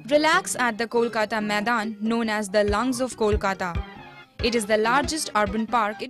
Relax at the Kolkata Maidan, known as the Lungs of Kolkata. It is the largest urban park.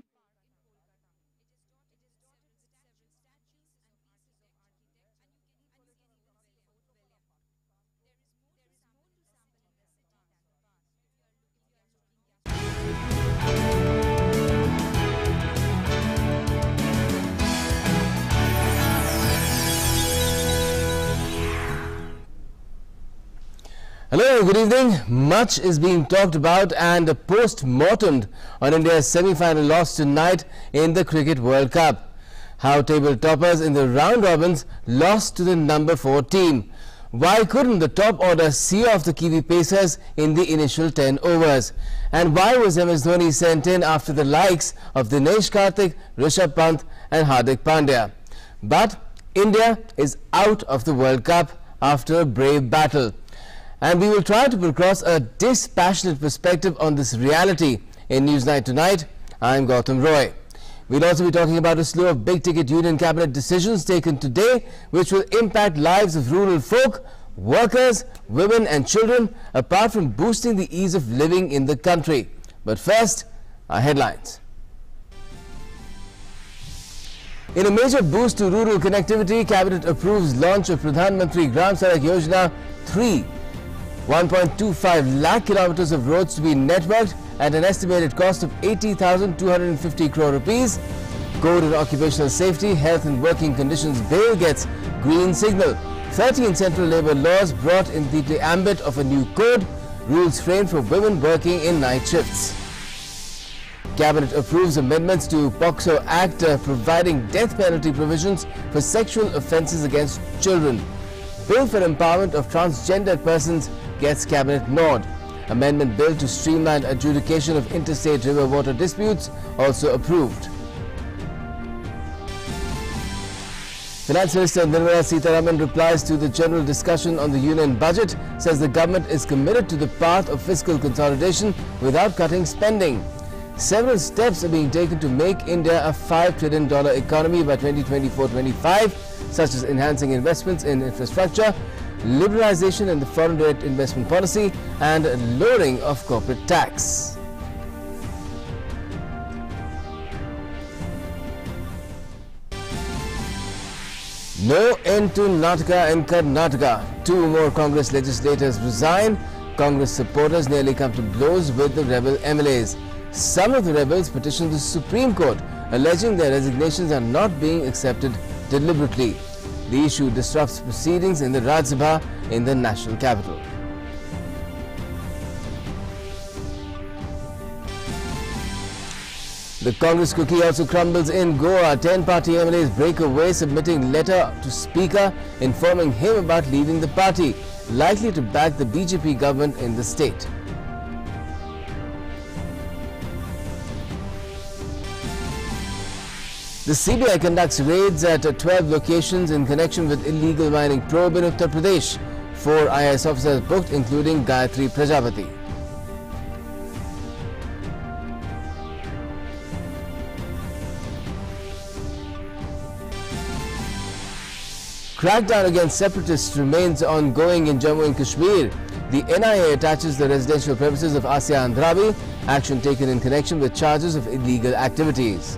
Hello, good evening. Much is being talked about and post-mortemed on India's semi-final loss tonight in the Cricket World Cup. How table toppers in the round robins lost to the number 4 team. Why couldn't the top order see off the Kiwi Pacers in the initial 10 overs? And why was MS Dhoni sent in after the likes of Dinesh Karthik, Rishabh Pant and Hardik Pandya? But India is out of the World Cup after a brave battle. And we will try to put across a dispassionate perspective on this reality in Newsnight tonight. I'm Gautam Roy. We'll also be talking about a slew of big-ticket Union Cabinet decisions taken today which will impact lives of rural folk, workers, women and children, apart from boosting the ease of living in the country. But first, our headlines. In a major boost to rural connectivity, Cabinet approves launch of Pradhan Mantri Gram Sadak Yojana 3. 1.25 lakh kilometers of roads to be networked at an estimated cost of 80,250 crore rupees. Code on Occupational Safety, Health and Working Conditions Bill gets green signal. 13 central labour laws brought in the ambit of a new code. Rules framed for women working in night shifts. Cabinet approves amendments to POCSO Act providing death penalty provisions for sexual offences against children. Bill for empowerment of transgendered persons gets Cabinet nod. Amendment Bill to streamline adjudication of interstate river water disputes also approved. Finance Minister Nirmala Sitharaman replies to the general discussion on the union budget, says the government is committed to the path of fiscal consolidation without cutting spending. Several steps are being taken to make India a $5 trillion economy by 2024-25, such as enhancing investments in infrastructure, liberalization in the foreign direct investment policy and lowering of corporate tax. No end to Nataka in Karnataka. 2 more Congress legislators resign. Congress supporters nearly come to blows with the rebel MLAs. Some of the rebels petitioned the Supreme Court, alleging their resignations are not being accepted deliberately. The issue disrupts proceedings in the Rajya Sabha in the national capital. The Congress cookie also crumbles in Goa. 10-party MLAs break away, submitting letter to Speaker informing him about leaving the party, likely to back the BJP government in the state. The CBI conducts raids at 12 locations in connection with illegal mining probe in Uttar Pradesh. 4 IAS officers booked, including Gayatri Prajapati. Crackdown against separatists remains ongoing in Jammu and Kashmir. The NIA attaches the residential premises of Asya Andrabi, action taken in connection with charges of illegal activities.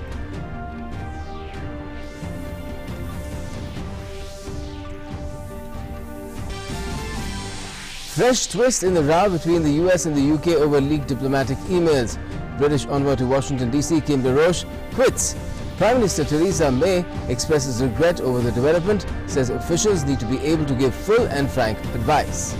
Fresh twist in the row between the US and the UK over leaked diplomatic emails. British envoy to Washington DC, Kim DeRoche, quits. Prime Minister Theresa May expresses regret over the development, says officials need to be able to give full and frank advice.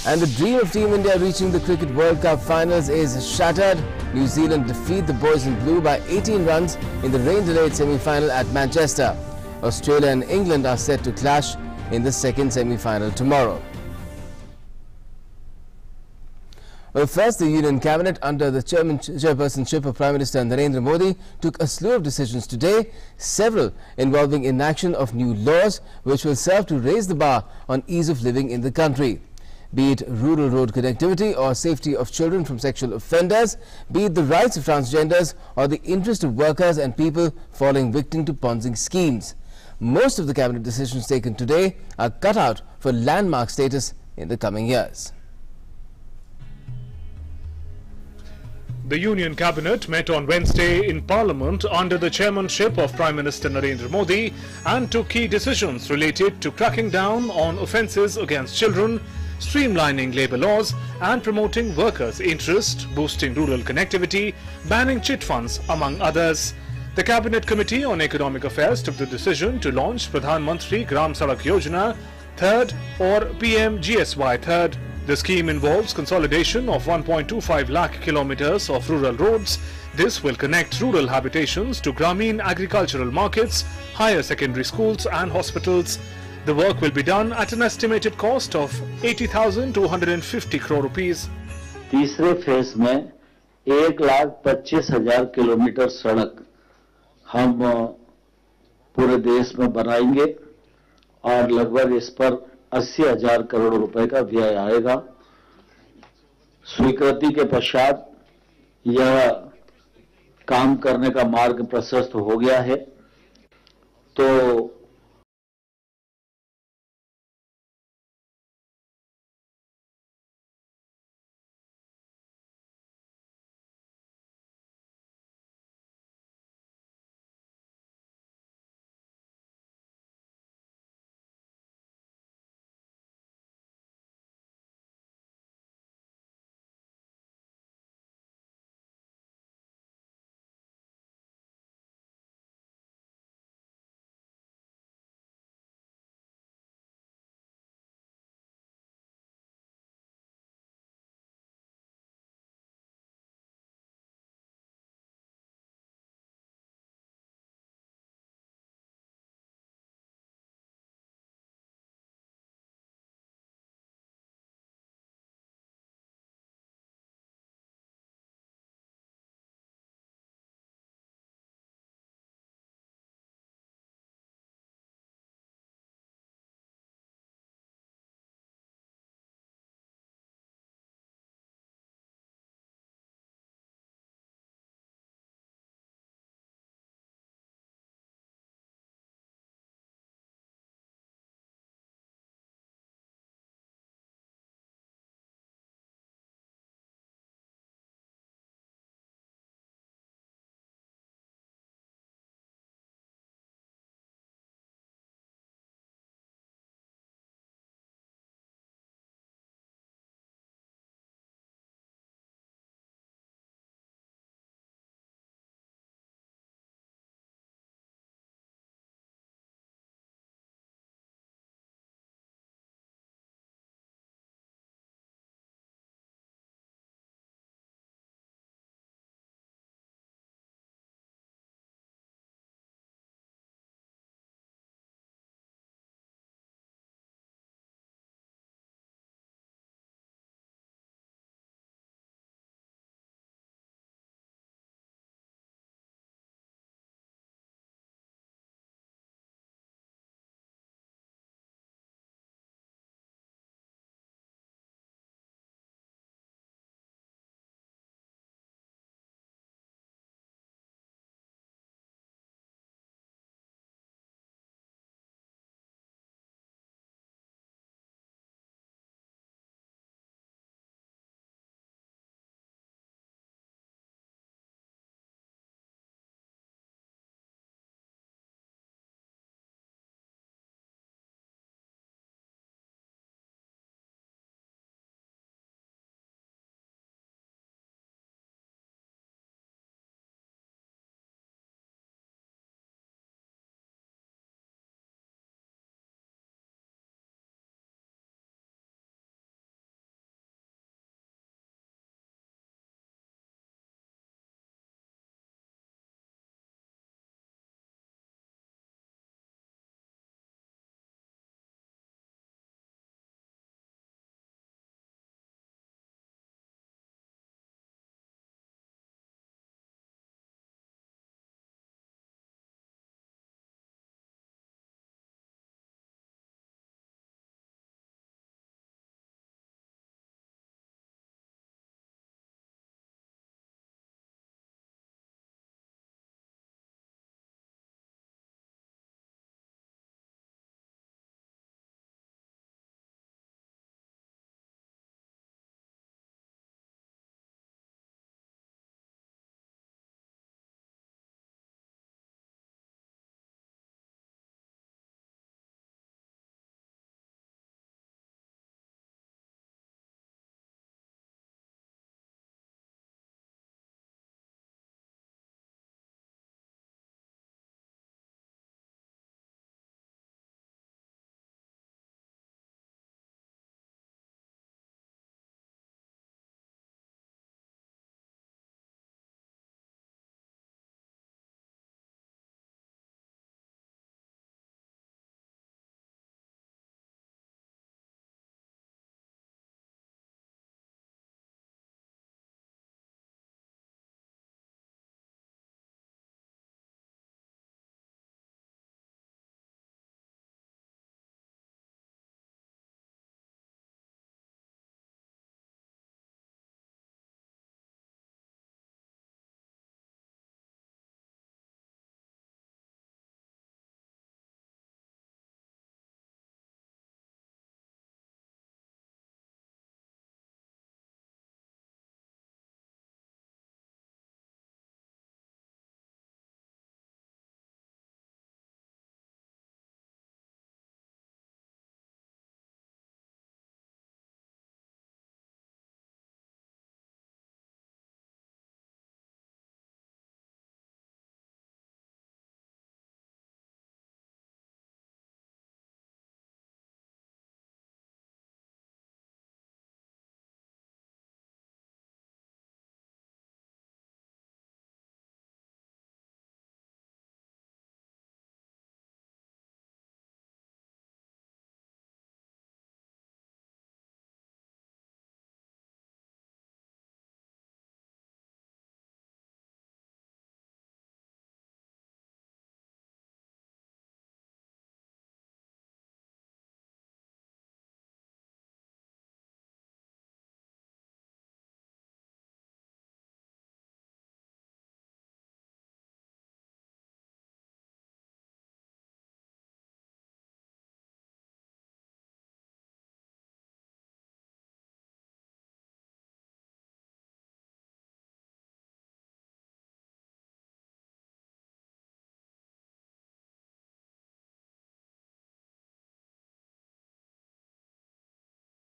And the dream of Team India reaching the Cricket World Cup finals is shattered. New Zealand defeat the boys in blue by 18 runs in the rain-delayed semi-final at Manchester. Australia and England are set to clash in the second semi-final tomorrow. Well, first, the Union Cabinet, under the chairpersonship of Prime Minister Narendra Modi, took a slew of decisions today, several involving enaction of new laws which will serve to raise the bar on ease of living in the country. Be it rural road connectivity or safety of children from sexual offenders, be it the rights of transgenders or the interest of workers and people falling victim to Ponzi schemes. most of the cabinet decisions taken today are cut out for landmark status in the coming years. The Union Cabinet met on Wednesday in Parliament under the chairmanship of Prime Minister Narendra Modi and took key decisions related to cracking down on offences against children, streamlining labour laws and promoting workers' interest, boosting rural connectivity, banning chit funds, among others. The Cabinet Committee on Economic Affairs took the decision to launch Pradhan Mantri Gram Sadak Yojana Third or PMGSY Third. The scheme involves consolidation of 1.25 lakh kilometers of rural roads. This will connect rural habitations to Grameen agricultural markets, higher secondary schools and hospitals. The work will be done at an estimated cost of 80,250 crore rupees. तीसरे phase में 1,25,000 kilometre सड़क हम पूरे देश में बनाएंगे और लगभग इस पर 80,000 करोड़ रुपए का व्यय आएगा। स्वीकृति के पश्चात यह काम करने का मार्ग प्रशस्त हो गया है। तो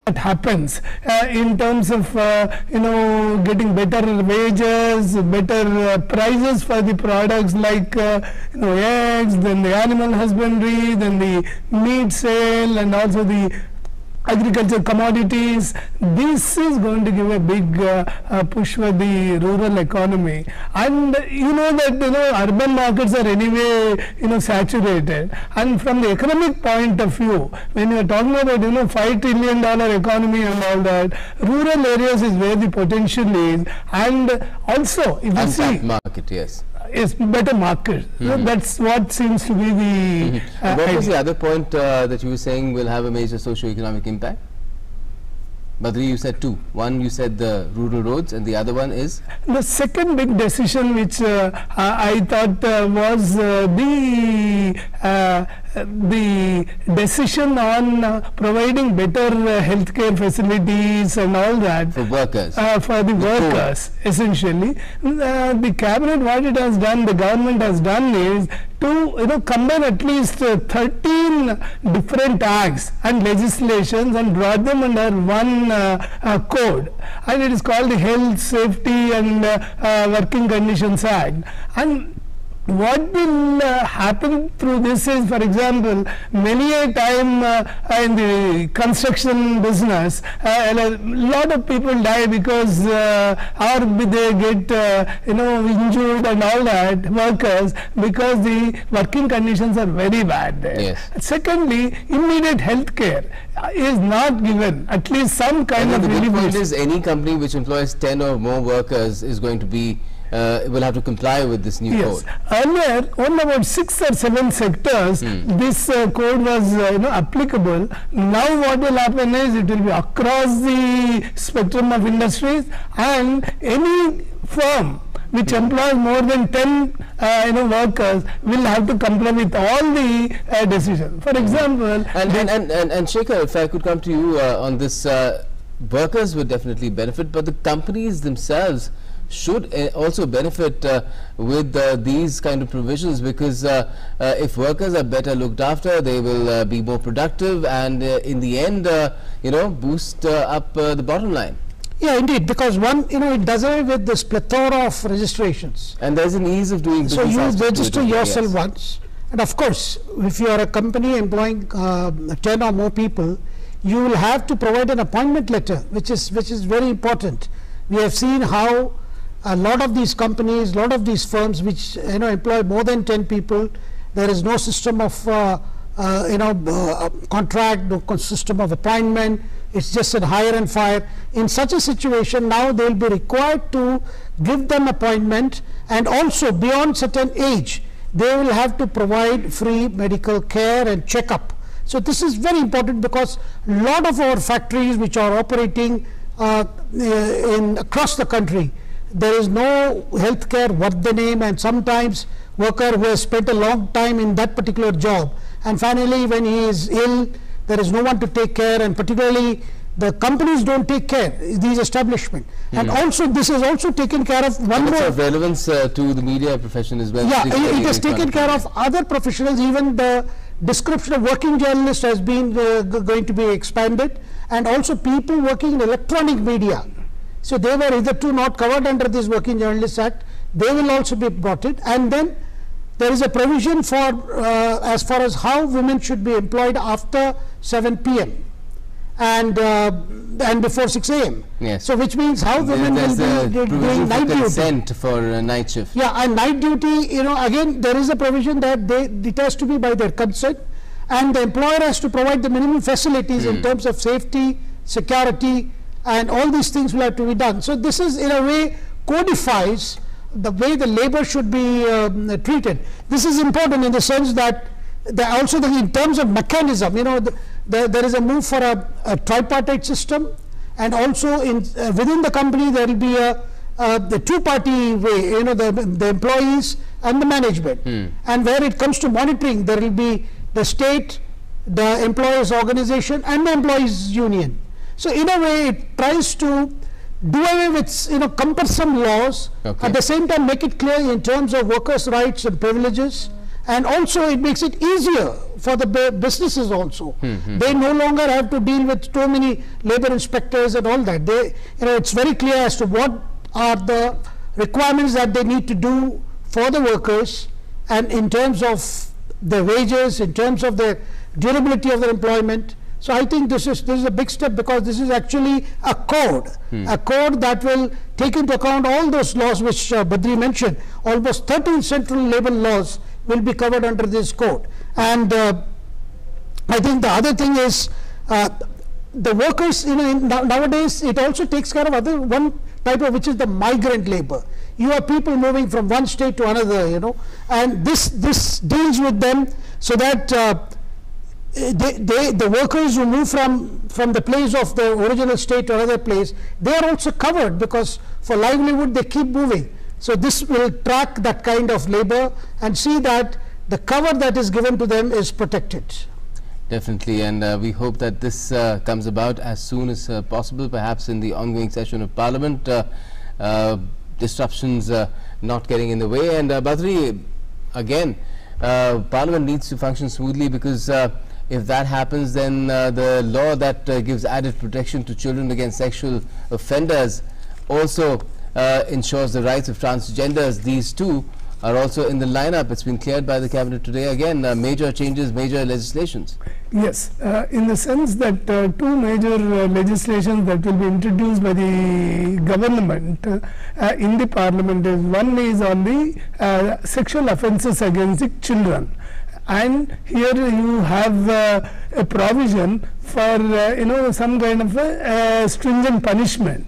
that happens in terms of getting better wages, better prices for the products like eggs, then the animal husbandry, then the meat sale, and also the agriculture commodities. This is going to give a big push for the rural economy, and urban markets are anyway saturated, and from the economic point of view, when you are talking about $5 trillion economy and all that, rural areas is where the potential is, and also if you see market, yes, is better market. That's what seems to be the what was the other point that you were saying will have a major socio-economic impact? Badri, you said two. One, you said the rural roads, and the other one is? The second big decision which I thought was the decision on providing better healthcare facilities and all that. For workers? For the workers, essentially. The cabinet, what it has done, the government has done is to combine at least 13 different acts and legislations and brought them under one code, and it is called the Health, Safety and Working Conditions Act. And what will happen through this is, for example, many a time in the construction business, a lot of people die because or they get injured and all that, workers, because the working conditions are very bad there. Yes. Secondly, immediate health care is not given, at least some kind of relief. The point is, any company which employs 10 or more workers is going to be will have to comply with this new code. Earlier, only about 6 or 7 sectors this code was applicable. Now what will happen is it will be across the spectrum of industries, and any firm which employs more than 10 workers will have to comply with all the decisions. For example, and Shekhar, if I could come to you on this, workers would definitely benefit, but the companies themselves should also benefit with these kind of provisions, because if workers are better looked after, they will be more productive, and in the end boost up the bottom line. Yeah, indeed, because one, it does away with this plethora of registrations. And there's an ease of doing business. So you register yourself once, and of course, if you are a company employing 10 or more people, you will have to provide an appointment letter, which is very important. We have seen how a lot of these companies, a lot of these firms which employ more than 10 people, there is no system of contract, no system of appointment. It's just a hire and fire. In such a situation, now they will be required to give them appointment, and also beyond certain age, they will have to provide free medical care and checkup. So this is very important, because a lot of our factories which are operating across the country, there is no health care worth the name, and sometimes worker who has spent a long time in that particular job, and finally when he is ill, there is no one to take care, and particularly the companies don't take care, these establishments. And also this is also taken care of one more. Of relevance to the media profession as well. Yeah, it has taken care of other professionals. Even the description of working journalist has been going to be expanded, and also people working in electronic media. So they were hitherto not covered under this Working Journalists Act. They will also be brought in, and then there is a provision for as far as how women should be employed after 7 p.m. and before 6 a.m. Yes. So which means how women will be doing night duty. Consent for night shift. Yeah, and night duty, again there is a provision that it has to be by their consent, and the employer has to provide the minimum facilities in terms of safety, security, and all these things will have to be done. So this is in a way codifies the way the labor should be treated. This is important in the sense that also in terms of mechanism, there is a move for a tripartite system, and also within the company there will be the two-party way, the employees and the management. And where it comes to monitoring, there will be the state, the employers organization and the employees union. So in a way it tries to do away with cumbersome laws, at the same time make it clear in terms of workers' rights and privileges, and also it makes it easier for the businesses also. They no longer have to deal with too many labor inspectors and all that. They, it's very clear as to what are the requirements that they need to do for the workers, and in terms of the wages, in terms of the durability of their employment. So I think this is a big step, because this is actually a code that will take into account all those laws which Badri mentioned. Almost 13 central labor laws will be covered under this code. And I think the other thing is the workers, nowadays it also takes care of one type of, which is the migrant labor. You have people moving from one state to another, and this deals with them, so that the workers who move from the place of the original state to another place, they are also covered, because for livelihood they keep moving. So this will track that kind of labor and see that the cover that is given to them is protected. Definitely, and we hope that this comes about as soon as possible, perhaps in the ongoing session of Parliament. Disruptions not getting in the way. And Badri, again, Parliament needs to function smoothly, because if that happens, then the law that gives added protection to children against sexual offenders also ensures the rights of transgenders. These two are also in the lineup. It's been cleared by the cabinet today. Again, major changes, major legislations. Yes, in the sense that two major legislations that will be introduced by the government in the Parliament is, one is on the sexual offences against the children. And here you have a provision for some kind of a stringent punishment,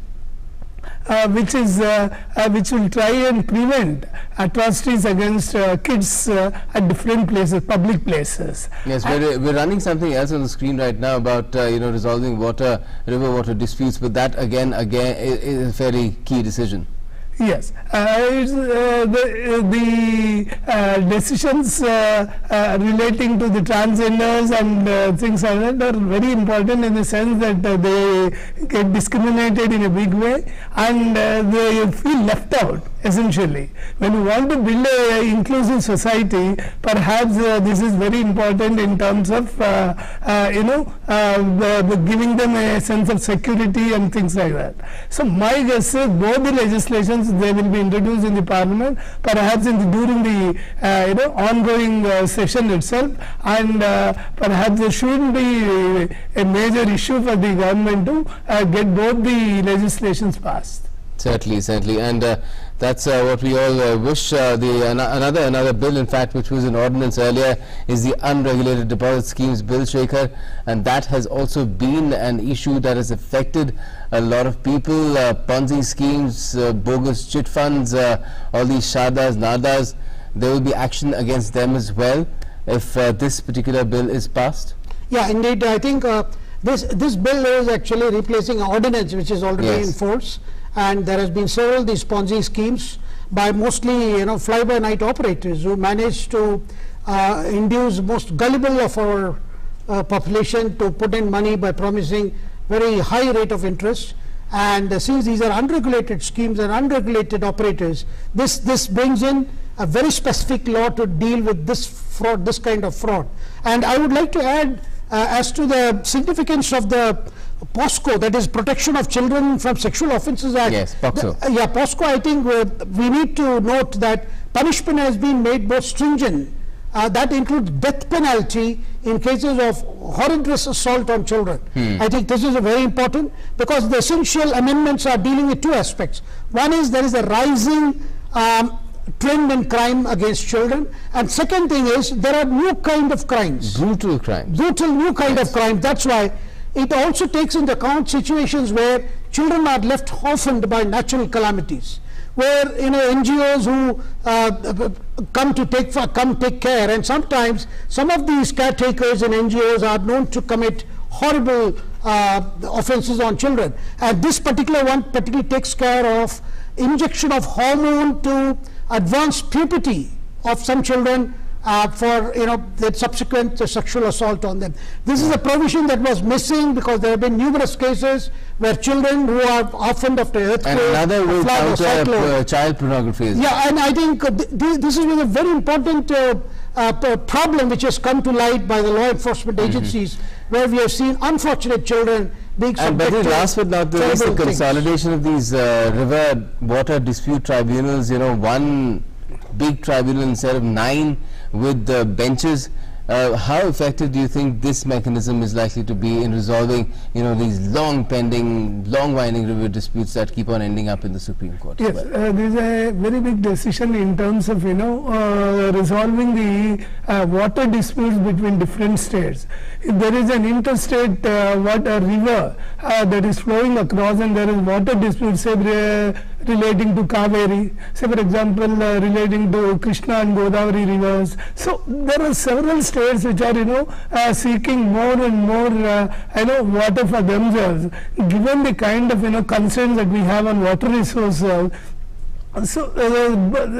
which will try and prevent atrocities against kids at different places, public places. Yes, we're running something else on the screen right now about resolving river water disputes, but that again is a very key decision. Yes, the decisions relating to the transgenders and things like that are very important, in the sense that they get discriminated in a big way, and they feel left out, essentially. When you want to build an inclusive society, perhaps this is very important in terms of giving them a sense of security and things like that. So my guess is both the legislations, they will be introduced in the Parliament, perhaps during the ongoing session itself, and perhaps there shouldn't be a major issue for the government to get both the legislations passed. Certainly, and that's what we all wish. Another bill, in fact, which was an ordinance earlier, is the Unregulated Deposit Schemes Bill, Shekhar, and that has also been an issue that has affected a lot of people. Ponzi schemes, bogus chit funds, all these Shardas, Nadas, there will be action against them as well if this particular bill is passed. Yeah, indeed. I think this bill is actually replacing an ordinance which is already in force. And there has been several these Ponzi schemes by mostly fly-by-night operators who manage to induce most gullible of our population to put in money by promising very high rate of interest. And since these are unregulated schemes and unregulated operators, this brings in a very specific law to deal with this fraud, this kind of fraud. And I would like to add as to the significance of the POSCO, that is Protection of Children from Sexual Offences Act. Yes, POSCO. POSCO, I think we need to note that punishment has been made more stringent. That includes death penalty in cases of horrendous assault on children. I think this is very important, because the essential amendments are dealing with two aspects. One is there is a rising trend in crime against children, and second thing is there are new kind of crimes. Brutal crimes. Brutal new kind of crime. That's why it also takes into account situations where children are left orphaned by natural calamities, where NGOs who come take care, and sometimes some of these caretakers and NGOs are known to commit horrible offences on children. And this particular one particularly takes care of injection of hormone to advance puberty of some children for the subsequent sexual assault on them. This is a provision that was missing, because there have been numerous cases where children who are orphaned after earthquake, and another will counter child pornography. Yeah, and I think this is a very important problem which has come to light by the law enforcement agencies, where we have seen unfortunate children being subjected to last but not the least, the consolidation of these river water dispute tribunals, you know, one big tribunal instead of 9 with the benches. How effective do you think this mechanism is likely to be in resolving, you know, these long pending, long winding river disputes that keep on ending up in the Supreme Court? Yes, there is a very big decision in terms of, you know, resolving the water disputes between different states. If there is an interstate water river that is flowing across, and there is water disputes, say, relating to Kaveri, say for example relating to Krishna and Godavari rivers. So there are several states which are, you know, seeking more and more, you know, water for themselves. Given the kind of, you know, concerns that we have on water resources, so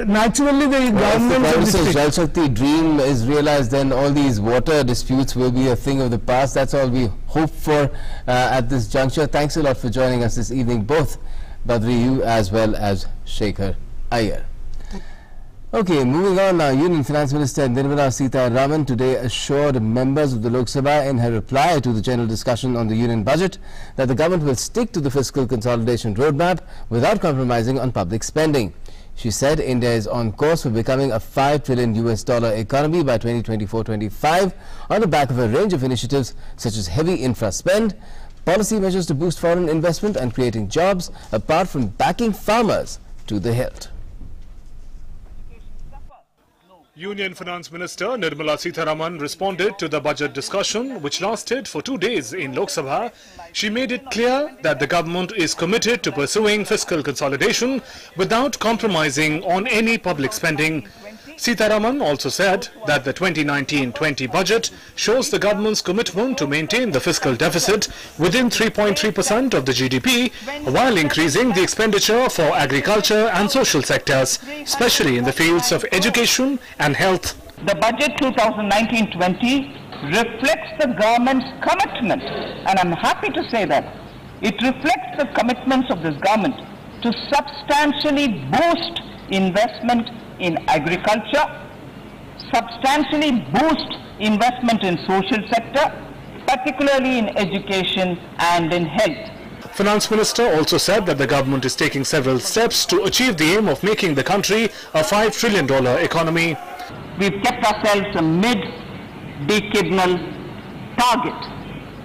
naturally the government. If the Jal Shakti dream is realized, then all these water disputes will be a thing of the past. That's all we hope for at this juncture. Thanks a lot for joining us this evening, both Badri, you as well as Shekhar Iyer. Okay, moving on now. Union Finance Minister Nirmala Sitharaman today assured members of the Lok Sabha in her reply to the general discussion on the union budget that the government will stick to the fiscal consolidation roadmap without compromising on public spending. She said India is on course for becoming a $5 trillion economy by 2024-25 on the back of a range of initiatives such as heavy infra spend, policy measures to boost foreign investment and creating jobs, apart from backing farmers to the hilt. Union Finance Minister Nirmala Sitharaman responded to the budget discussion, which lasted for 2 days in Lok Sabha. She made it clear that the government is committed to pursuing fiscal consolidation without compromising on any public spending. Sitharaman also said that the 2019-20 budget shows the government's commitment to maintain the fiscal deficit within 3.3% of the GDP, while increasing the expenditure for agriculture and social sectors, especially in the fields of education and health. The budget 2019-20 reflects the government's commitment, and I'm happy to say that it reflects the commitments of this government to substantially boost investment in agriculture, substantially boost investment in social sector, particularly in education and in health. Finance Minister also said that the government is taking several steps to achieve the aim of making the country a $5 trillion economy. We've kept ourselves a mid-decadal target,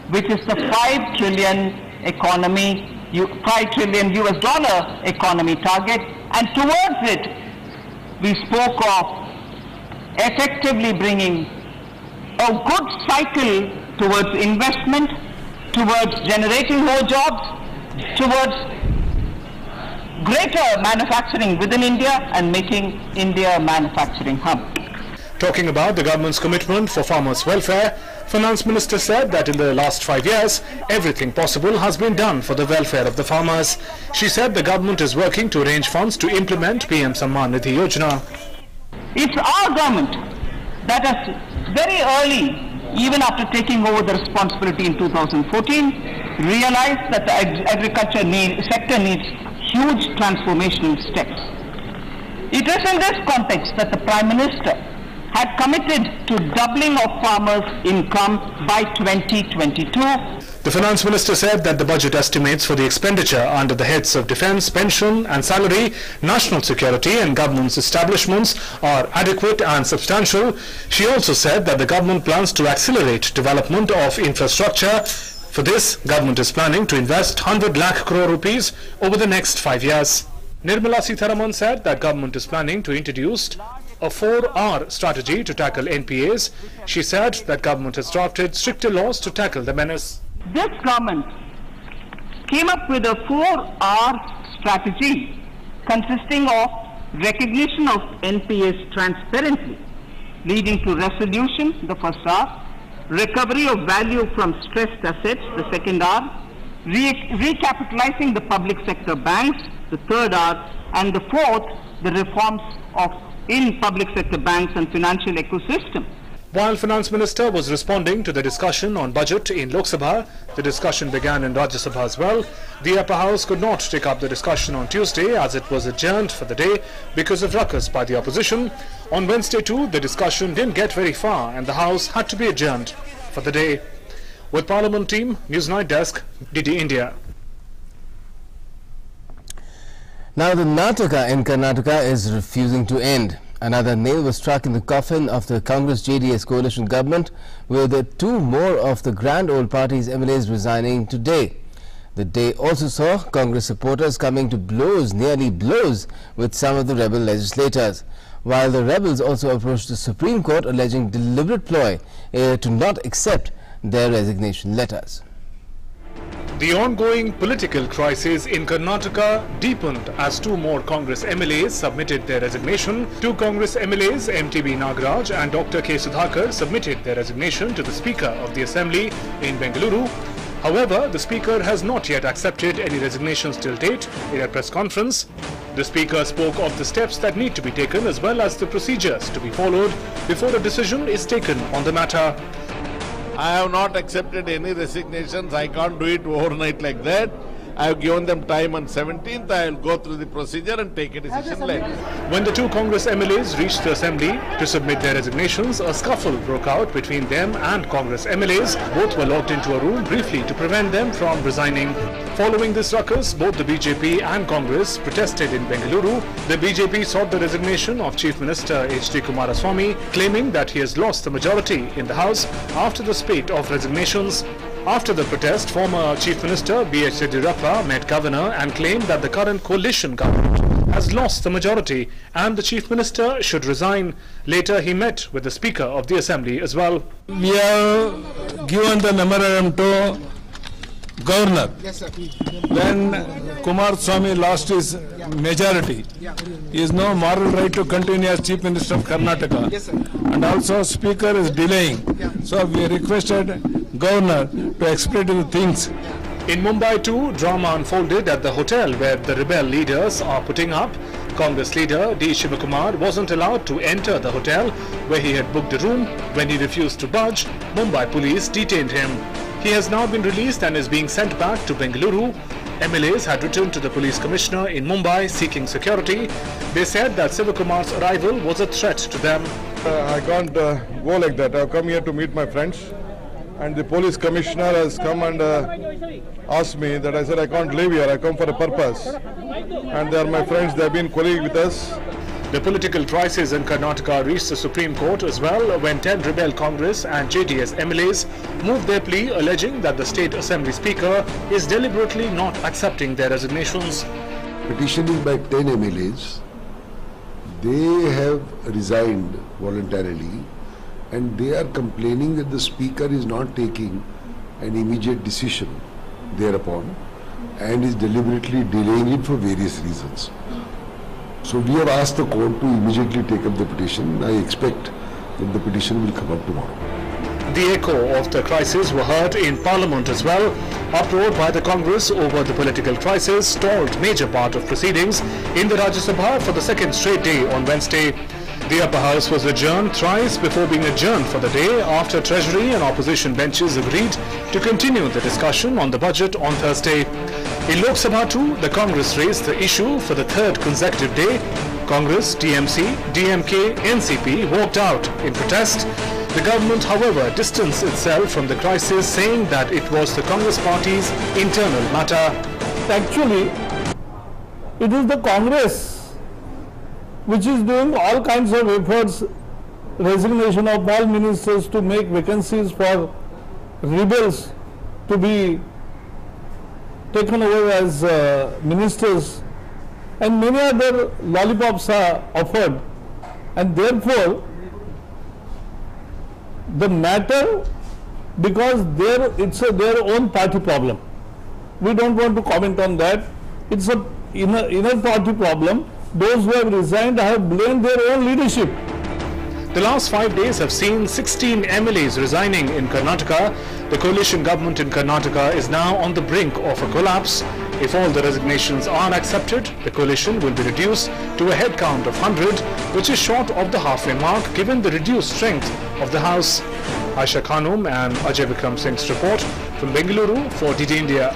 which is the $5 trillion economy, $5 trillion US dollar economy target, and towards it we spoke of effectively bringing a good cycle towards investment, towards generating more jobs, towards greater manufacturing within India and making India a manufacturing hub. Talking about the government's commitment for farmers' welfare, Finance Minister said that in the last 5 years, everything possible has been done for the welfare of the farmers. She said the government is working to arrange funds to implement PM Samman Nidhi Yojana. It's our government that has very early, even after taking over the responsibility in 2014, realized that the agriculture sector needs huge transformational steps. It is in this context that the Prime Minister had committed to doubling of farmers' income by 2022. The Finance Minister said that the budget estimates for the expenditure under the heads of defence, pension and salary, national security and government's establishments are adequate and substantial. She also said that the government plans to accelerate development of infrastructure. For this, government is planning to invest 100 lakh crore rupees over the next 5 years. Nirmala Sitharaman said that government is planning to introduce a 4R strategy to tackle NPAs. She said that government has drafted stricter laws to tackle the menace. This government came up with a 4R strategy consisting of recognition of NPAs transparently, leading to resolution, the first R, recovery of value from stressed assets, the second R, recapitalizing the public sector banks, the third R, and the fourth, the reforms in public sector banks and financial ecosystem. While Finance Minister was responding to the discussion on budget in Lok Sabha, the discussion began in Rajya Sabha as well. The upper house could not take up the discussion on Tuesday as it was adjourned for the day because of ruckus by the opposition. On Wednesday too, the discussion didn't get very far and the house had to be adjourned for the day. With Parliament team, Newsnight Desk, DD India. Now the Nataka in Karnataka is refusing to end. Another nail was struck in the coffin of the Congress-JDS coalition government, with 2 more of the grand old party's MLAs resigning today. The day also saw Congress supporters coming to blows, nearly blows, with some of the rebel legislators, while the rebels also approached the Supreme Court alleging deliberate ploy to not accept their resignation letters. The ongoing political crisis in Karnataka deepened as 2 more Congress MLAs submitted their resignation. 2 Congress MLAs, MTB Nagaraj and Dr. K. Sudhakar, submitted their resignation to the Speaker of the Assembly in Bengaluru. However, the Speaker has not yet accepted any resignations till date. In a press conference, the Speaker spoke of the steps that need to be taken as well as the procedures to be followed before a decision is taken on the matter. I have not accepted any resignations. I can't do it overnight like that. I have given them time on 17th. I will go through the procedure and take a decision later. When the 2 Congress MLAs reached the Assembly to submit their resignations, a scuffle broke out between them and Congress MLAs. Both were locked into a room briefly to prevent them from resigning. Following this ruckus, both the BJP and Congress protested in Bengaluru. The BJP sought the resignation of Chief Minister H.D. Kumaraswamy, claiming that he has lost the majority in the House after the spate of resignations. After the protest, former Chief Minister B.H. Yediyurappa met Governor and claimed that the current coalition government has lost the majority and the Chief Minister should resign. Later, he met with the Speaker of the Assembly as well. We have given the memorandum to Governor. Yes, sir. When Kumaraswamy lost his majority, he has no moral right to continue as Chief Minister of Karnataka. Yes, sir. And also Speaker is delaying. So we requested Governor to explain the things. In Mumbai too, drama unfolded at the hotel where the rebel leaders are putting up. Congress leader D. Shivakumar wasn't allowed to enter the hotel where he had booked a room. When he refused to budge, Mumbai police detained him. He has now been released and is being sent back to Bengaluru. MLAs had returned to the police commissioner in Mumbai seeking security. They said that Shivakumar's arrival was a threat to them. I can't go like that. I've come here to meet my friends. And the police commissioner has come and asked me that. I said I can't live here, I come for a purpose. And they are my friends, they have been colleagues with us. The political crisis in Karnataka reached the Supreme Court as well when 10 Rebel Congress and JDS MLAs moved their plea alleging that the State Assembly Speaker is deliberately not accepting their resignations. Petition is by 10 MLAs. They have resigned voluntarily. And they are complaining that the Speaker is not taking an immediate decision thereupon and is deliberately delaying it for various reasons. So we have asked the court to immediately take up the petition. I expect that the petition will come up tomorrow. The echo of the crisis were heard in Parliament as well. Uproar by the Congress over the political crisis stalled major part of proceedings in the Rajya Sabha for the second straight day on Wednesday. The upper house was adjourned thrice before being adjourned for the day after Treasury and opposition benches agreed to continue the discussion on the budget on Thursday. In Lok Sabha too, the Congress raised the issue for the 3rd consecutive day. Congress, TMC, DMK, NCP walked out in protest. The government, however, distanced itself from the crisis, saying that it was the Congress party's internal matter. Actually, it is the Congress which is doing all kinds of efforts, resignation of all ministers to make vacancies for rebels to be taken over as ministers, and many other lollipops are offered, and therefore the matter, because it's their own party problem. We don't want to comment on that. It's a inner party problem. Those who have resigned have blamed their own leadership. The last 5 days have seen 16 MLAs resigning in Karnataka. The coalition government in Karnataka is now on the brink of a collapse. If all the resignations are accepted, the coalition will be reduced to a head count of 100, which is short of the halfway mark given the reduced strength of the House. Aisha Khanum and Ajay Vikram Singh's report from Bengaluru for DD India.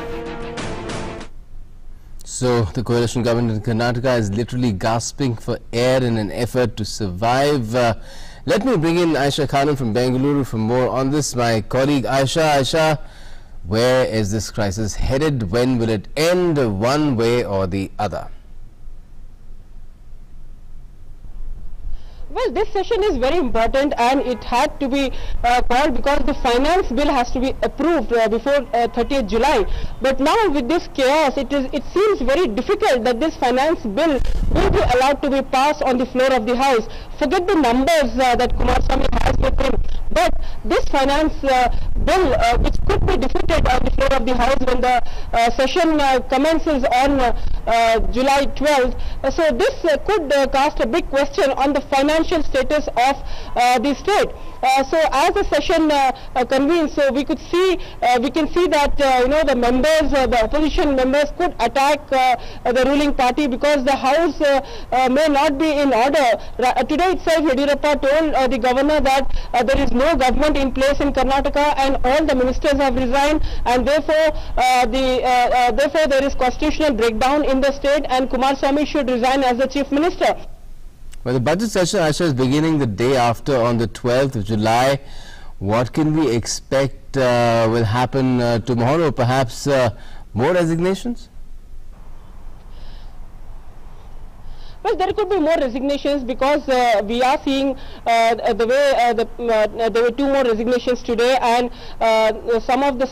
So the coalition government in Karnataka is literally gasping for air in an effort to survive. Let me bring in Aisha Khanum from Bengaluru for more on this. My colleague Aisha, where is this crisis headed? When will it end, one way or the other? Well, this session is very important and it had to be called because the finance bill has to be approved before 30th July. But now with this chaos, it seems very difficult that this finance bill will be allowed to be passed on the floor of the House. Forget the numbers that Kumaraswamy has with him. But this finance bill, which could be defeated on the floor of the House when the session commences on July 12th. So this could cast a big question on the financial status of the state. So as the session convenes, so we can see that the members, the opposition members, could attack the ruling party because the House may not be in order. Today itself, Yediyurappa told the governor that there is no government in place in Karnataka and all the ministers have resigned, and therefore there is constitutional breakdown in the state and Kumaraswamy should resign as the chief minister. Well, the budget session, Aisha, is beginning the day after on the 12th of July. What can we expect will happen tomorrow? Perhaps more resignations? Well, there could be more resignations because we are seeing the way there were 2 more resignations today, and some of the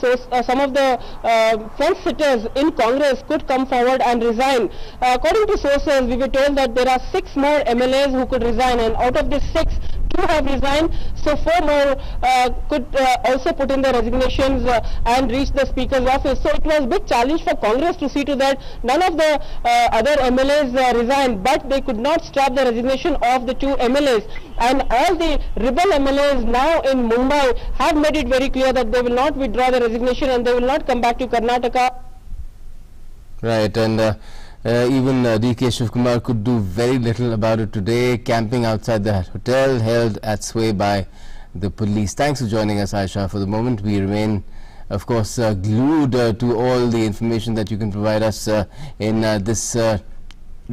fence sitters in Congress could come forward and resign. According to sources, we were told that there are 6 more MLAs who could resign, and out of these 6, 2 have resigned, so 4 more could also put in their resignations and reach the Speaker's office. So it was a big challenge for Congress to see to that none of the other MLAs resigned, but they could not stop the resignation of the 2 MLAs. And all the rebel MLAs now in Mumbai have made it very clear that they will not withdraw the resignation and they will not come back to Karnataka. Right, and even D.K. Shivkumar could do very little about it today, camping outside the hotel held at sway by the police. Thanks for joining us, Aisha. For the moment, we remain, of course, glued to all the information that you can provide us in this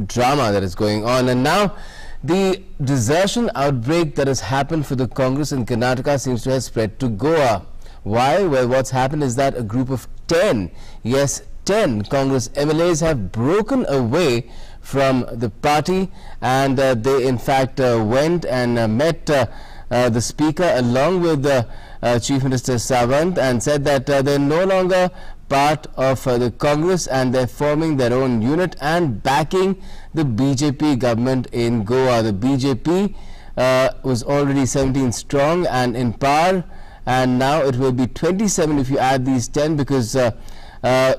drama that is going on. And now, the desertion outbreak that has happened for the Congress in Karnataka seems to have spread to Goa. Why? Well, what's happened is that a group of 10, yes, 10 Congress MLAs have broken away from the party, and they in fact went and met the Speaker along with Chief Minister Sawant and said that they're no longer part of the Congress and they're forming their own unit and backing the BJP government in Goa. The BJP was already 17 strong and in power, and now it will be 27 if you add these 10, because there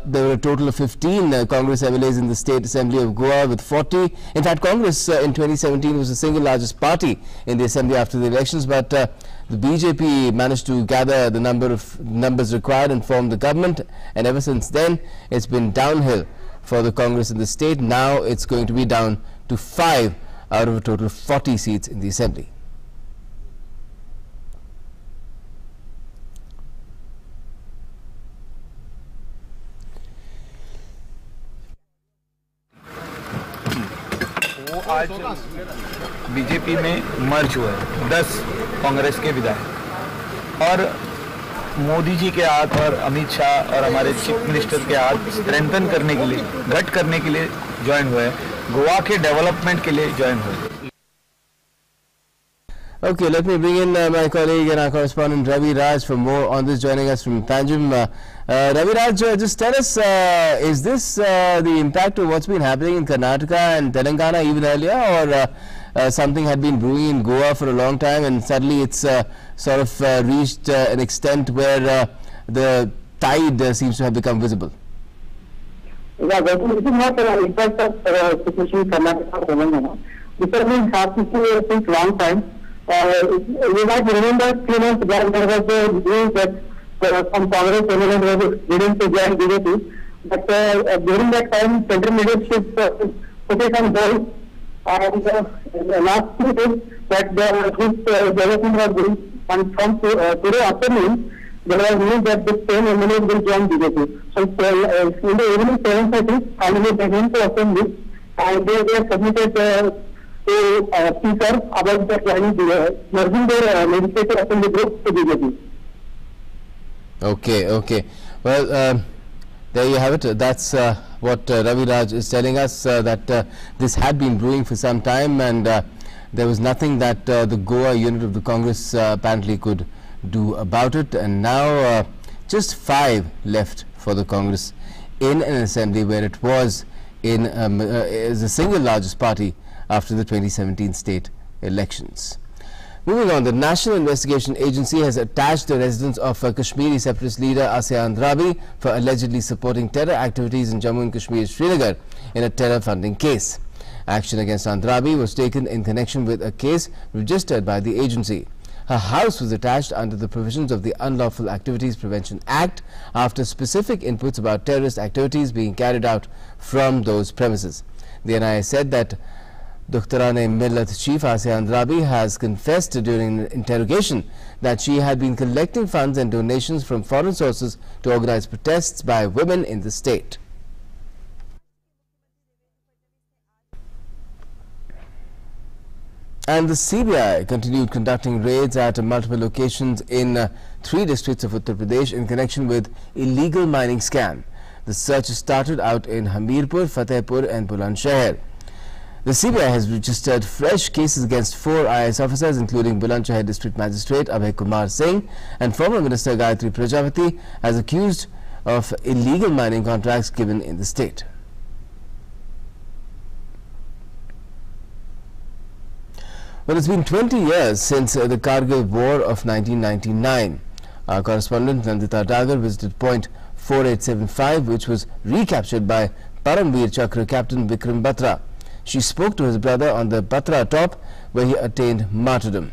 were a total of 15 Congress MLAs in the State Assembly of Goa with 40. In fact, Congress in 2017 was the single largest party in the Assembly after the elections, but the BJP managed to gather the numbers required and form the government, and ever since then it's been downhill for the Congress in the state. Now it's going to be down to 5 out of a total of 40 seats in the Assembly. आज BJP में मर्ज हुए 10 कांग्रेस के विधायक, और मोदी जी के हाथ और अमित शाह और हमारे चीफ मिनिस्टर के हाथ स्ट्रेंथन करने के लिए, घट करने के लिए ज्वाइन हुए, गोवा के डेवलपमेंट के लिए ज्वाइन हुए. Okay, let me bring in my colleague and our correspondent Ravi Raj for more on this, joining us from Tanjim. Ravi Raj, just tell us, is this the impact of what's been happening in Karnataka and Telangana even earlier, or something had been brewing in Goa for a long time and suddenly it's sort of reached an extent where the tide seems to have become visible? Yeah, this is not an impact of situation in Karnataka or Telangana. This has been happening since long time. You might remember 3 months back there was the news that some Congress element was leading to join BJP, But during that time, central leadership put it on hold. And the last thing is that this development was going, and from today afternoon, there was news that the same MLAs will join BJP. So in the evening 7:30, finally they went to assembly and they were submitted to Speaker about the planning merging their legislative assembly group to BJP. Okay. Well, there you have it. That's what Ravi Raj is telling us, that this had been brewing for some time, and there was nothing that the Goa unit of the Congress apparently could do about it. And now just 5 left for the Congress in an assembly where it was in is the single largest party after the 2017 state elections. Moving on, the National Investigation Agency has attached the residence of Kashmiri separatist leader Asya Andrabi for allegedly supporting terror activities in Jammu and Kashmir, Srinagar, in a terror funding case. Action against Andrabi was taken in connection with a case registered by the agency. Her house was attached under the provisions of the Unlawful Activities Prevention Act after specific inputs about terrorist activities being carried out from those premises. The NIA said that Dukhtarane Millat chief Asya Andrabi has confessed during an interrogation that she had been collecting funds and donations from foreign sources to organize protests by women in the state. And the CBI continued conducting raids at multiple locations in 3 districts of Uttar Pradesh in connection with illegal mining scam. The search started out in Hamirpur, Fatehpur and Bulandshahr. The CBI has registered fresh cases against 4 IAS officers, including Bulandshahr District Magistrate Abhay Kumar Singh and former Minister Gayatri Prajapati, as accused of illegal mining contracts given in the state. Well, it's been 20 years since the Kargil War of 1999. Our correspondent Nandita Dagar visited point 4875, which was recaptured by Paramveer Chakra Captain Vikram Batra. She spoke to his brother on the Batra top, where he attained martyrdom.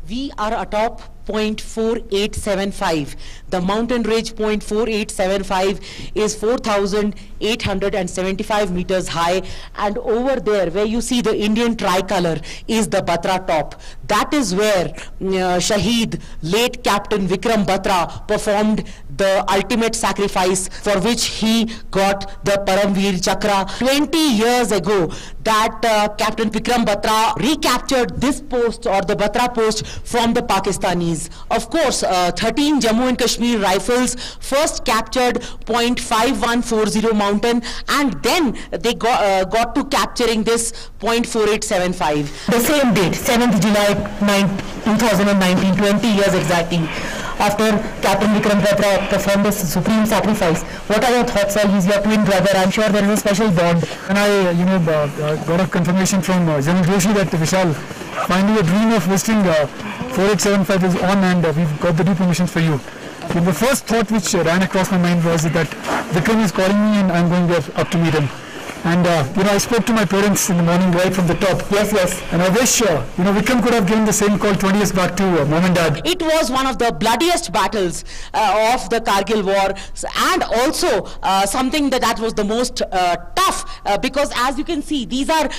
We are atop point 4875. The mountain ridge point 4875 is 4,875 meters high, and over there where you see the Indian tricolor is the Batra top. That is where Shaheed late Captain Vikram Batra performed the ultimate sacrifice for which he got the Paramveer Chakra. 20 years ago that Captain Vikram Batra recaptured this post, or the Batra post, from the Pakistanis. Of course, 13 Jammu and Kashmir Rifles first captured point 5140 mountain, and then they got to capturing this point 4875. The same date, 7th July 2019, 20 years exactly, after Captain Vikram Batra performed this supreme sacrifice. What are your thoughts, sir? He's your twin brother. I'm sure there is a special bond. And I, got a confirmation from General Joshi that Vishal, finally a dream of visiting 4875 is on, and we've got the due permissions for you. So the first thought which ran across my mind was that Vikram is calling me and I'm going there up to meet him. And I spoke to my parents in the morning right from the top. Yes. And I wish Vikram could have given the same call 20 years back to mom and dad. It was one of the bloodiest battles of the Kargil war, and also something that was the most tough, because as you can see, these are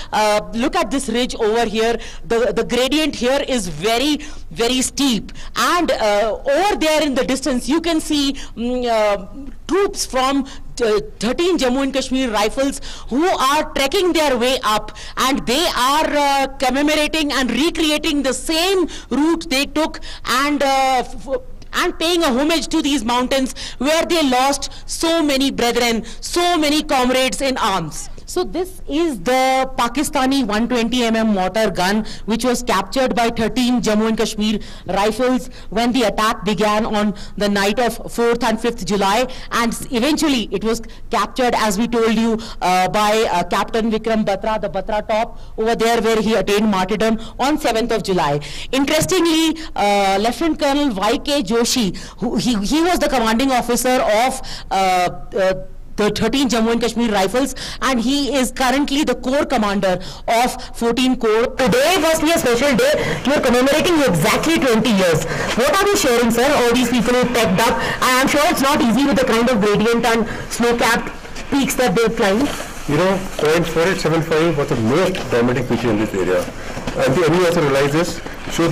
look at this ridge over here. The gradient here is very, very steep, and over there in the distance you can see troops from 13 Jammu and Kashmir Rifles who are trekking their way up, and they are commemorating and recreating the same route they took, and paying a homage to these mountains where they lost so many brethren, so many comrades in arms. So this is the Pakistani 120mm mortar gun, which was captured by 13 Jammu and Kashmir Rifles when the attack began on the night of 4th and 5th July, and eventually it was captured, as we told you, by Captain Vikram Batra, the Batra top, over there where he attained martyrdom on 7th of July. Interestingly, Lieutenant Colonel Y.K. Joshi, he was the commanding officer of 13 Jammu and Kashmir Rifles, and he is currently the Corps Commander of 14 Corps. Today must be a special day. You are commemorating exactly 20 years. What are you sharing, sir? All these people who teched up. I am sure it's not easy with the kind of gradient and snow-capped peaks that they're climbing. You know, point 4875 was the most dominating feature in this area. And the enemy also realized this. So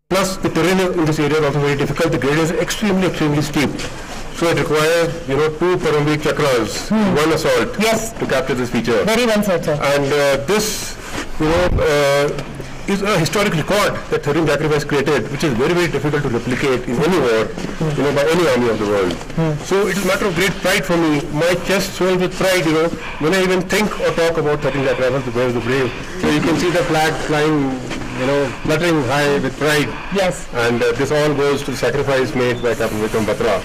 plus, the terrain in this area is also very difficult. The grade is extremely steep. So it requires, you know, 2 Paramveer Chakras, 1 assault to capture this feature. Very well said, sir. And this, you know, is a historic record that 13 Jagrif has created, which is very difficult to replicate in any war, you know, by any army of the world. So it's a matter of great pride for me. My chest swells with pride, you know, when I even think or talk about 13 Jagrif, the Way of the Brave. So you can see the flag flying, you know, fluttering high with pride. Yes. And this all goes to the sacrifice made by Captain Vikram Batra.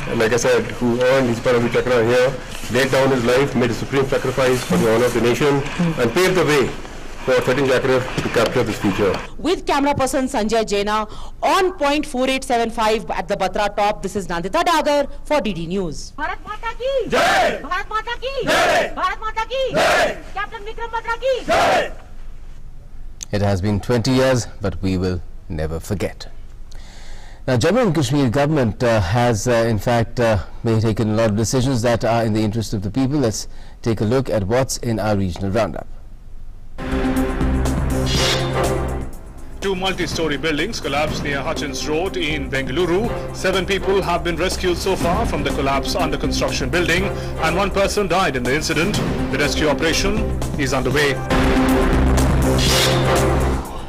And like I said, who earned his Paramveer Chakra here, laid down his life, made a supreme sacrifice for the honor of the nation, and paved the way for 13 Jagrif to capture this feature. With camera person Sanjay Jaina on point 4875 at the Batra top, this is Nandita Dagar for DD News. Bharat Mata ki Jai! Bharat Mata ki Jai! Bharat Mata ki Jai! Captain Vikram Batra ki Jai! It has been 20 years, but we will never forget. Now, Jammu and Kashmir government has in fact taken a lot of decisions that are in the interest of the people. Let's take a look at what's in our regional roundup. 2 multi-story buildings collapsed near Hutchins Road in Bengaluru. 7 people have been rescued so far from the collapsed under construction building, and 1 person died in the incident. The rescue operation is underway.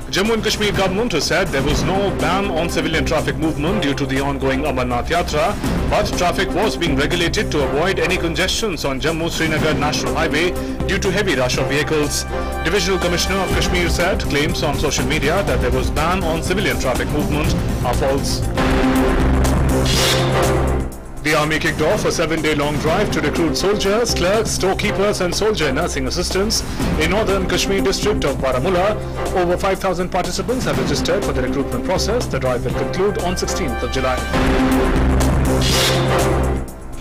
Jammu and Kashmir government has said there was no ban on civilian traffic movement due to the ongoing Amarnath Yatra, but traffic was being regulated to avoid any congestions on Jammu-Srinagar National Highway due to heavy rush of vehicles. Divisional Commissioner of Kashmir said claims on social media that there was ban on civilian traffic movement are false. The army kicked off a 7-day-long drive to recruit soldiers, clerks, storekeepers and soldier nursing assistants in northern Kashmir district of Baramulla. Over 5,000 participants have registered for the recruitment process. The drive will conclude on 16th of July.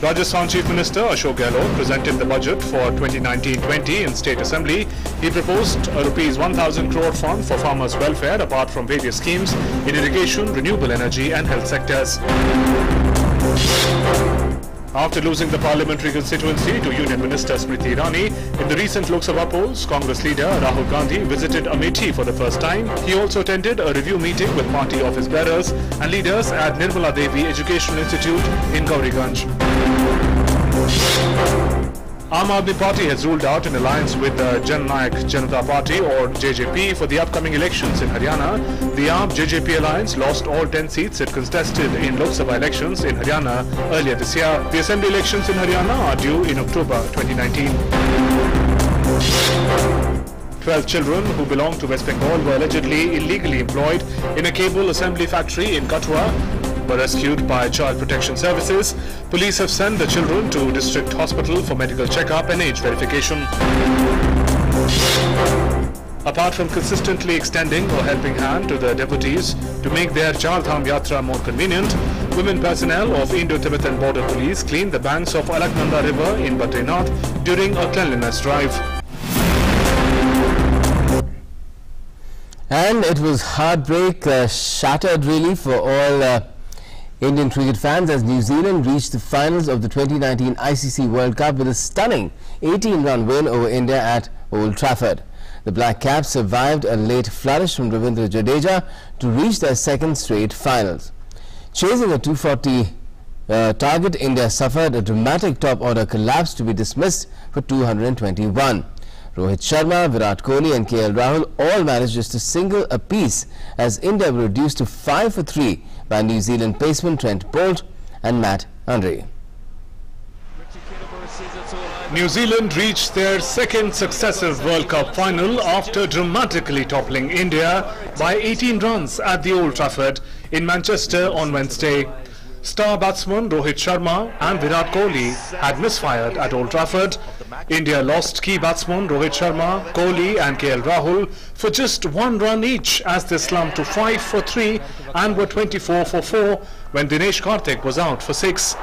Rajasthan Chief Minister Ashok Gehlot presented the budget for 2019-20 in State Assembly. He proposed a Rs 1,000 crore fund for farmers' welfare apart from various schemes in irrigation, renewable energy and health sectors. After losing the parliamentary constituency to Union Minister Smriti Irani, in the recent Lok Sabha polls, Congress leader Rahul Gandhi visited Amethi for the first time. He also attended a review meeting with party office bearers and leaders at Nirmala Devi Educational Institute in Gauriganj. Aam Aadmi Party has ruled out an alliance with the Jan Nayak Janata Party or JJP for the upcoming elections in Haryana. The AAP-JJP alliance lost all 10 seats it contested in Lok Sabha elections in Haryana earlier this year. The assembly elections in Haryana are due in October 2019. 12 children who belong to West Bengal were allegedly illegally employed in a cable assembly factory in Kathua were rescued by Child Protection Services. Police have sent the children to District Hospital for medical checkup and age verification. Apart from consistently extending a helping hand to the devotees to make their Char Dham Yatra more convenient, women personnel of Indo-Tibetan Border Police cleaned the banks of Alaknanda River in Badrinath during a cleanliness drive. And it was heartbreak, shattered really for all Indian cricket fans as New Zealand reached the finals of the 2019 ICC World Cup with a stunning 18-run win over India at Old Trafford. The Black Caps survived a late flourish from Ravindra Jadeja to reach their 2nd straight finals. Chasing a 240 target, India suffered a dramatic top-order collapse to be dismissed for 221. Rohit Sharma, Virat Kohli and KL Rahul all managed just a single apiece as India were reduced to 5 for 3 by New Zealand pacemen Trent Boult and Matt Henry. New Zealand reached their 2nd successive World Cup final after dramatically toppling India by 18 runs at the Old Trafford in Manchester on Wednesday. Star batsman Rohit Sharma and Virat Kohli had misfired at Old Trafford. India lost key batsmen Rohit Sharma, Kohli and KL Rahul for just 1 run each as they slumped to 5 for 3 and were 24 for 4 when Dinesh Karthik was out for 6.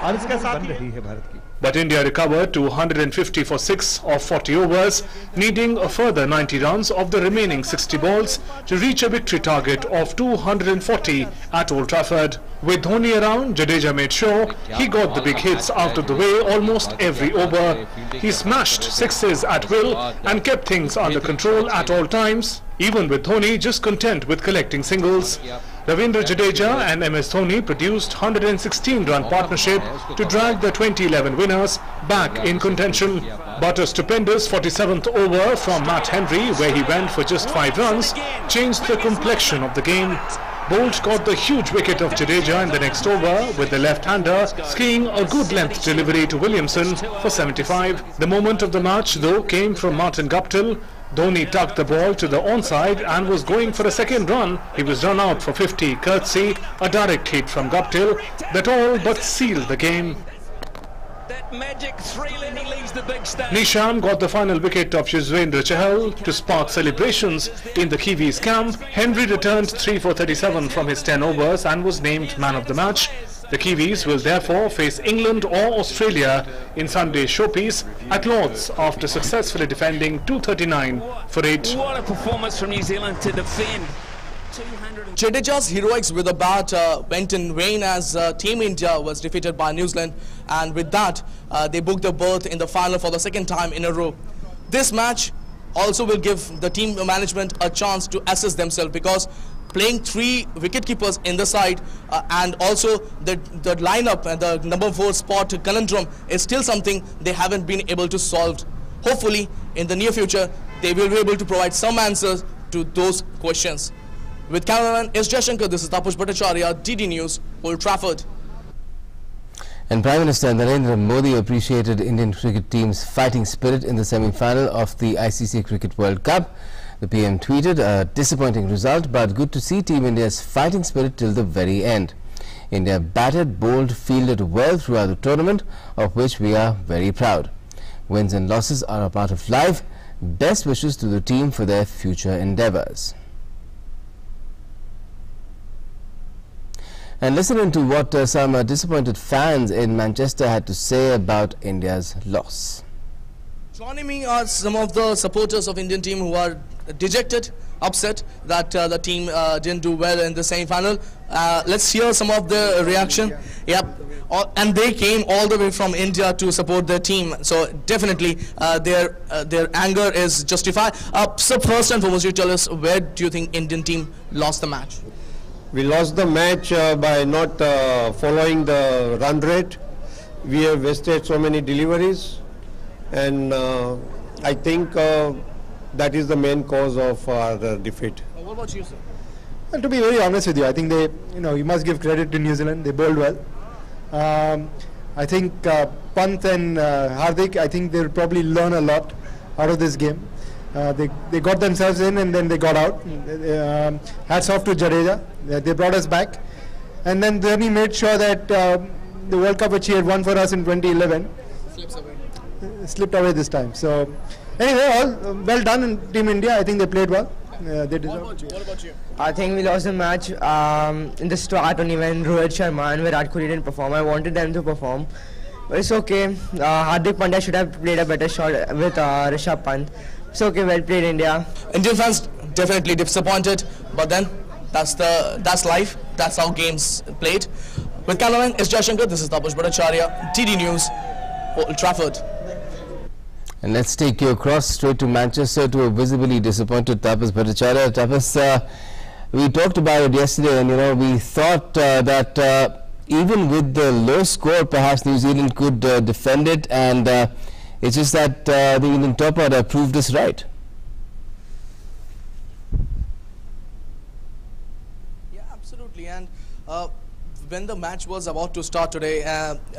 और इसके साथ बन रही है भारत की। But India recovered to 150 for 6 of 40 overs, needing a further 90 runs of the remaining 60 balls to reach a victory target of 240 at Old Trafford. With Dhoni around, Jadeja made sure he got the big hits out of the way almost every over. He smashed sixes at will and kept things under control at all times, even with Dhoni just content with collecting singles. Ravindra Jadeja and MS Dhoni produced 116-run partnership to drag the 2011 winners back in contention. But a stupendous 47th over from Matt Henry, where he went for just 5 runs, changed the complexion of the game. Bolt got the huge wicket of Jadeja in the next over, with the left-hander skiing a good length delivery to Williamson for 75. The moment of the match, though, came from Martin Guptill. Dhoni tucked the ball to the onside and was going for a second run. He was run out for 50, courtesy a direct hit from Guptill that all but sealed the game. Magic 3 and he leaves the big stage. Nisham got the final wicket of Yuzvendra Chahal to spark celebrations in the Kiwis camp. Henry returned 3 for 37 from his 10 overs and was named man of the match. The Kiwis will therefore face England or Australia in Sunday's showpiece at Lord's after successfully defending 239 for 8. What a performance from New Zealand to defend. Jadeja's heroics with a bat went in vain as Team India was defeated by New Zealand, and with that they booked a berth in the final for the second time in a row. This match also will give the team management a chance to assess themselves, because playing 3 wicketkeepers in the side and also the lineup and the number 4 spot conundrum is still something they haven't been able to solve. Hopefully in the near future they will be able to provide some answers to those questions. With cameraman S. Jaishankar, this is Tapush Bhattacharya, DD News, Old Trafford. And Prime Minister Narendra Modi appreciated Indian cricket team's fighting spirit in the semi-final of the ICC Cricket World Cup. The PM tweeted, a disappointing result, but good to see Team India's fighting spirit till the very end. India batted, bowled, fielded well throughout the tournament, of which we are very proud. Wins and losses are a part of life. Best wishes to the team for their future endeavours. And listen to what some disappointed fans in Manchester had to say about India's loss. Joining me are some of the supporters of Indian team who are dejected, upset that the team didn't do well in the semi-final. Let's hear some of the reaction. Yep. And they came all the way from India to support their team, so definitely their anger is justified. So first and foremost, you tell us, where do you think Indian team lost the match? We lost the match by not following the run rate. We have wasted so many deliveries, and I think that is the main cause of our defeat. What about you, sir? Well, to be very honest with you, I think they, you must give credit to New Zealand. They bowled well. I think Pant and Hardik, I think they'll probably learn a lot out of this game. They got themselves in and then they got out. Hats off to Jadeja. They brought us back. And then Dhoni made sure that the World Cup which he had won for us in 2011 slipped away this time. So anyway, all well done in Team India. I think they played well. They deserve. What about you? I think we lost the match in the start only when Rohit Sharma and Virat Kohli didn't perform. I wanted them to perform. But it's okay. Hardik Pandya should have played a better shot with Rishabh Pant. It's okay, well played India. Indian fans definitely disappointed, but then that's life. That's how games played. With cameraman S. Jaishankar, this is Tapush Bhattacharya, DD News, Old Trafford. And let's take you across straight to Manchester to a visibly disappointed Tapush Bhattacharya. Tapush, we talked about it yesterday, and we thought that even with the low score, perhaps New Zealand could defend it, and it's just that the Indian top order proved us right. Yeah, absolutely. And when the match was about to start today,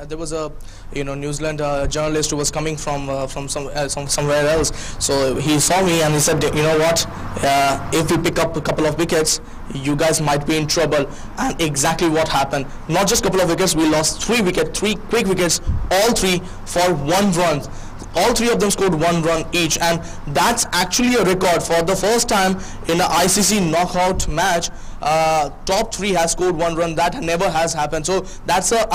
there was a New Zealand journalist who was coming from somewhere else. So he saw me and he said, you know what? If we pick up a couple of wickets, you guys might be in trouble. And exactly what happened. Not just a couple of wickets, we lost 3 quick wickets, all 3 for 1 run. all three of them scored 1 run each, and that's actually a record for the first time in an ICC knockout match. Top 3 has scored 1 run. That never has happened. So that's a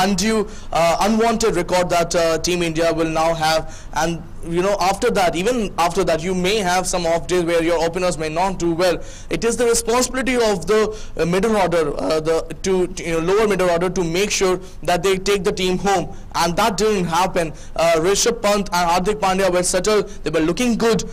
unwanted record that Team India will now have. And you know, after that, even after that, you may have some off days where your openers may not do well. It is the responsibility of the middle order, lower middle order, to make sure that they take the team home, and that didn't happen. Rishabh Pant and Hardik Pandya were settled. They were looking good.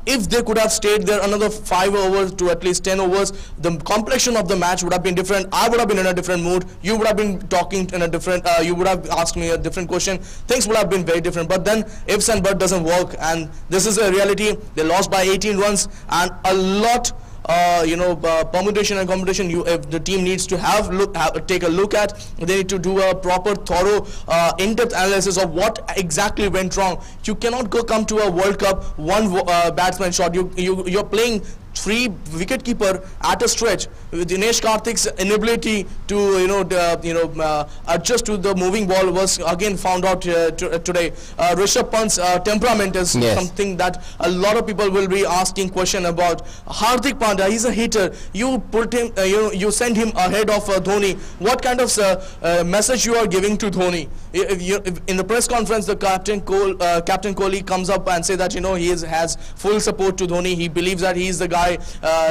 If they could have stayed there another 5 overs to at least 10 overs, the complexion of the match would have been different. I would have been in a different mood. You would have been talking in a different, you would have asked me a different question. Things would have been very different. But then ifs and buts doesn't work, and this is a reality. They lost by 18 runs, and a lot permutation and combination if the team needs to take a look at. They need to do a proper, thorough, in-depth analysis of what exactly went wrong. You cannot come to a World Cup one batsman shot. You're playing 3 wicketkeeper at a stretch. With Dinesh Karthik's inability to adjust to the moving ball was again found out today. Rishabh Pant's temperament is something that a lot of people will be asking question about. Hardik Pandya, he's a hitter. You put him, you send him ahead of Dhoni. What kind of message you are giving to Dhoni? In the press conference, the Captain Kohli comes up and say that he has full support to Dhoni. He believes that he is the guy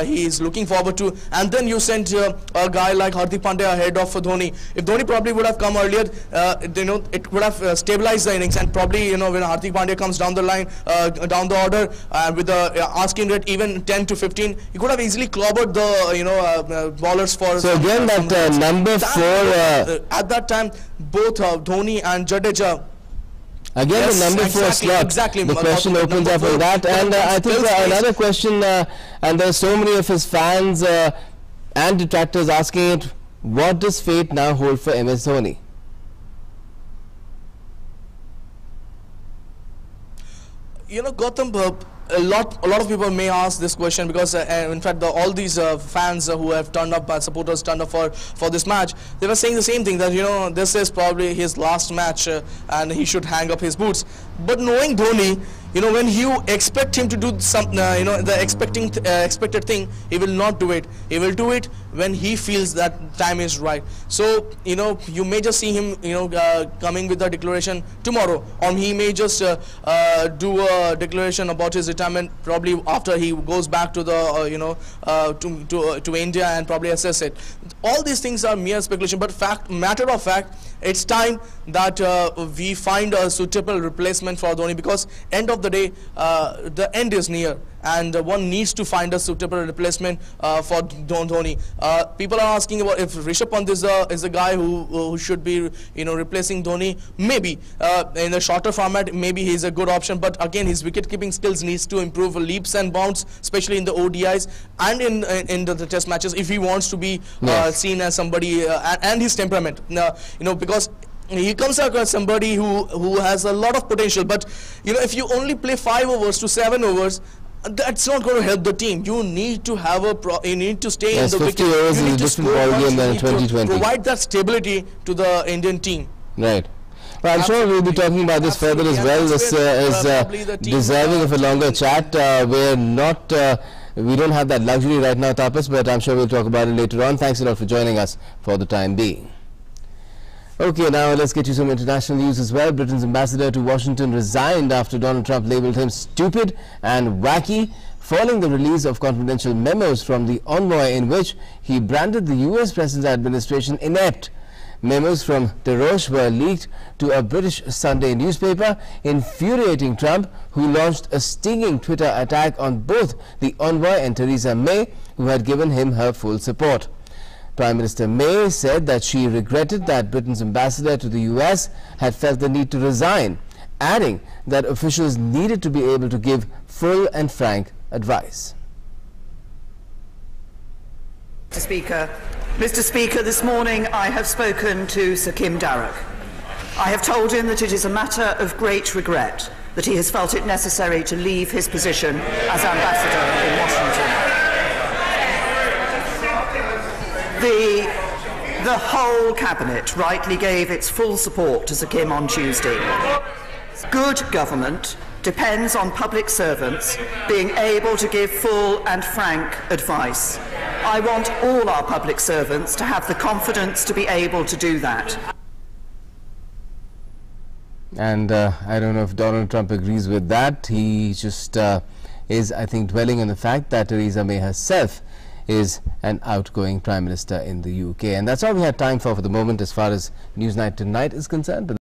he is looking forward to, and then you sent a guy like Hardik Pandya ahead of Dhoni. If Dhoni probably would have come earlier, it would have stabilized the innings, and probably when Hardik Pandya comes down the line, down the order, with the asking rate even 10 to 15, he could have easily clobbered the bowlers for. So again, that number 4 at that time, both Dhoni and Jadeja. Again, the number 4 slot, the question opens up on that, and I think another question, and there are so many of his fans and detractors asking it, what does fate now hold for MS Dhoni? Gautam, a lot of people may ask this question because in fact all these fans who have turned up, supporters turned up for this match, they were saying the same thing, that this is probably his last match and he should hang up his boots. But knowing Dhoni, when you expect him to do something, the expected thing, he will not do it. He will do it when he feels that time is right. So you may just see him coming with a declaration tomorrow, or he may just do a declaration about his retirement probably after he goes back to the to India and probably assess it. All these things are mere speculation, but matter of fact, it's time that we find a suitable replacement for Dhoni, because end of the day, the end is near, and one needs to find a suitable replacement for Dhoni. People are asking about if Rishabh Pant is a guy who should be replacing Dhoni. Maybe in a shorter format, maybe he's a good option, but again his wicket keeping skills needs to improve leaps and bounds, especially in the ODIs and in the test matches, if he wants to be seen as somebody, and his temperament, because he comes across somebody who has a lot of potential, but if you only play 5 overs to 7 overs, that's not going to help the team. You need to have you need to stay in the wicket. 50 overs is a different ballgame than 2020. Provide that stability to the Indian team. Right. Well, I'm sure we'll be talking about this further as well. This is deserving of a longer chat. We don't have that luxury right now, Tapas, but I'm sure we'll talk about it later on. Thanks a lot for joining us for the time being. Okay, now let's get you some international news as well. Britain's ambassador to Washington resigned after Donald Trump labelled him stupid and wacky, following the release of confidential memos from the envoy in which he branded the US President's administration inept. Memos from DeRoche were leaked to a British Sunday newspaper, infuriating Trump, who launched a stinging Twitter attack on both the envoy and Theresa May, who had given him her full support. Prime Minister May said that she regretted that Britain's ambassador to the US had felt the need to resign, adding that officials needed to be able to give full and frank advice. Mr. Speaker, this morning I have spoken to Sir Kim Darroch. I have told him that it is a matter of great regret that he has felt it necessary to leave his position as ambassador in Washington. The whole cabinet rightly gave its full support to Sir Kim on Tuesday. Good government depends on public servants being able to give full and frank advice. I want all our public servants to have the confidence to be able to do that. And I don't know if Donald Trump agrees with that. He just is, I think, dwelling on the fact that Theresa May herself is an outgoing Prime Minister in the UK. And that's all we had time for the moment as far as Newsnight Tonight is concerned.